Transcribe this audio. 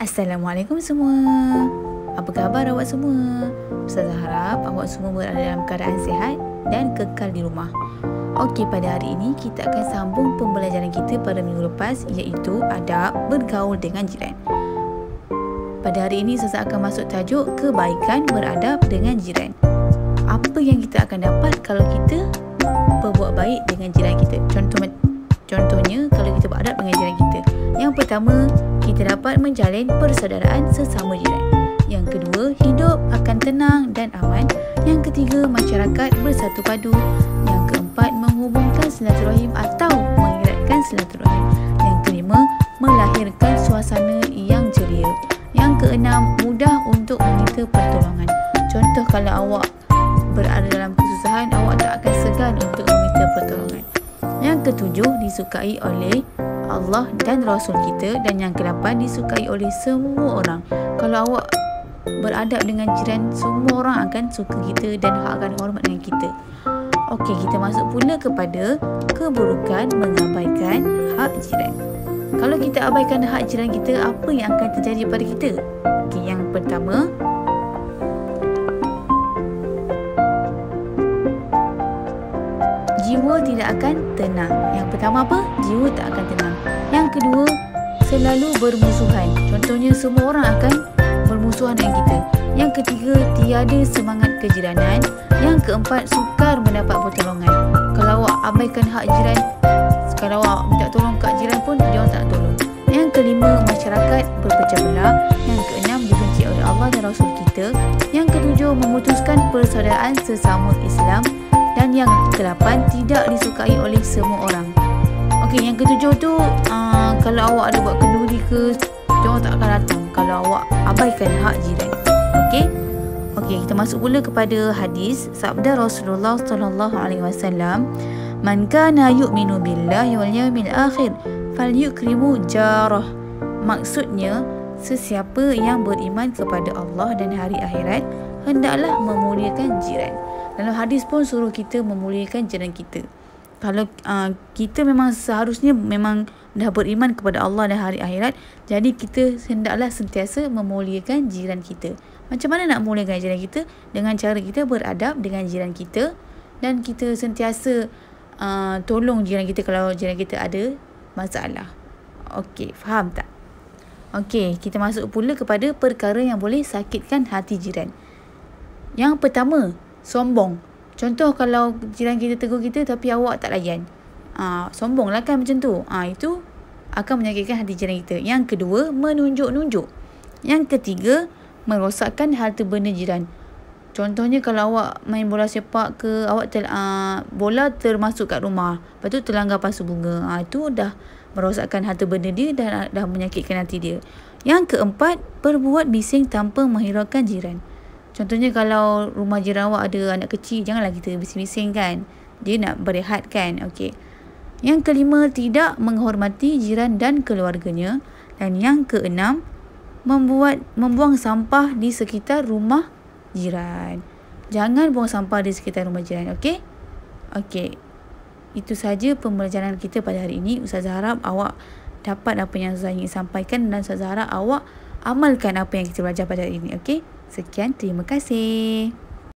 Assalamualaikum semua. Apa khabar awak semua? Ustazah harap awak semua berada dalam keadaan sihat dan kekal di rumah. Okey, pada hari ini kita akan sambung pembelajaran kita pada minggu lepas, iaitu adab bergaul dengan jiran. Pada hari ini Ustazah akan masuk tajuk kebaikan beradab dengan jiran. Apa yang kita akan dapat kalau kita berbuat baik dengan jiran kita? Contohnya kalau kita beradab dengan jiran kita. Yang pertama, kita dapat menjalin persaudaraan sesama jiran. Yang kedua, hidup akan tenang dan aman. Yang ketiga, masyarakat bersatu padu. Yang keempat, menghubungkan silaturahim atau mengeratkan silaturahim. Yang kelima, melahirkan suasana yang ceria. Yang keenam, mudah untuk meminta pertolongan. Contoh, kalau awak berada dalam kesusahan, awak tak akan segan untuk meminta pertolongan. Yang ketujuh, disukai oleh Allah dan Rasul kita. Dan yang ke-8, disukai oleh semua orang. Kalau awak beradab dengan jiran, semua orang akan suka kita dan akan hormat dengan kita. Okey, kita masuk pula kepada keburukan mengabaikan hak jiran. Kalau kita abaikan hak jiran kita, apa yang akan terjadi pada kita? Okey, yang pertama, jiwa tidak akan tenang. Yang pertama apa? Jiwa tak akan tenang. Yang kedua, selalu bermusuhan. Contohnya, semua orang akan bermusuhan dengan kita. Yang ketiga, tiada semangat kejiranan. Yang keempat, sukar mendapat pertolongan. Kalau awak abaikan hak jiran, kalau awak minta tolong kat jiran pun, dia orang tak tolong. Yang kelima, masyarakat berpecah belah. Yang keenam, dibenci oleh Allah dan Rasul kita. Yang ketujuh, memutuskan persaudaraan sesama Islam. Dan yang ke-8, tidak disukai oleh semua orang. Okey, yang ketujuh tu, kalau awak ada buat kenduri ke, dia orang tak akan datang kalau awak abaikan hak jiran. Okey, kita masuk pula kepada hadis sabda Rasulullah sallallahu alaihi wasallam, "Man kana yu'minu billahi wal yawmil akhir falyukrimu jarah." Maksudnya, sesiapa yang beriman kepada Allah dan hari akhirat, hendaklah memuliakan jiran. Dalam hadis pun suruh kita memuliakan jiran kita. Kalau kita memang seharusnya memang dah beriman kepada Allah dan hari akhirat, jadi kita hendaklah sentiasa memuliakan jiran kita. Macam mana nak memuliakan jiran kita? Dengan cara kita beradab dengan jiran kita, dan kita sentiasa tolong jiran kita kalau jiran kita ada masalah. Okey, faham tak? Okey, kita masuk pula kepada perkara yang boleh sakitkan hati jiran. Yang pertama, sombong. Contoh, kalau jiran kita tegur kita tapi awak tak layan, sombonglah kan macam tu. Itu akan menyakitkan hati jiran kita. Yang kedua, menunjuk-nunjuk. Yang ketiga, merosakkan harta benda jiran. Contohnya, kalau awak main bola sepak ke, awak bola termasuk kat rumah, lepas tu terlanggar pasu bunga, itu dah merosakkan harta benda dia dan dah menyakitkan hati dia. Yang keempat, berbuat bising tanpa menghiraukan jiran. Contohnya, kalau rumah jiran awak ada anak kecil, janganlah kita bising-bising kan. Dia nak berehat kan. Okey. Yang kelima, tidak menghormati jiran dan keluarganya. Dan yang keenam, membuang sampah di sekitar rumah jiran. Jangan buang sampah di sekitar rumah jiran. Okey? Okey. Itu saja pembelajaran kita pada hari ini. Ustazah harap awak dapat apa yang Ustazah ingin sampaikan, dan Ustazah harap awak amalkan apa yang kita belajar pada hari ini. Okey? Sekian, terima kasih.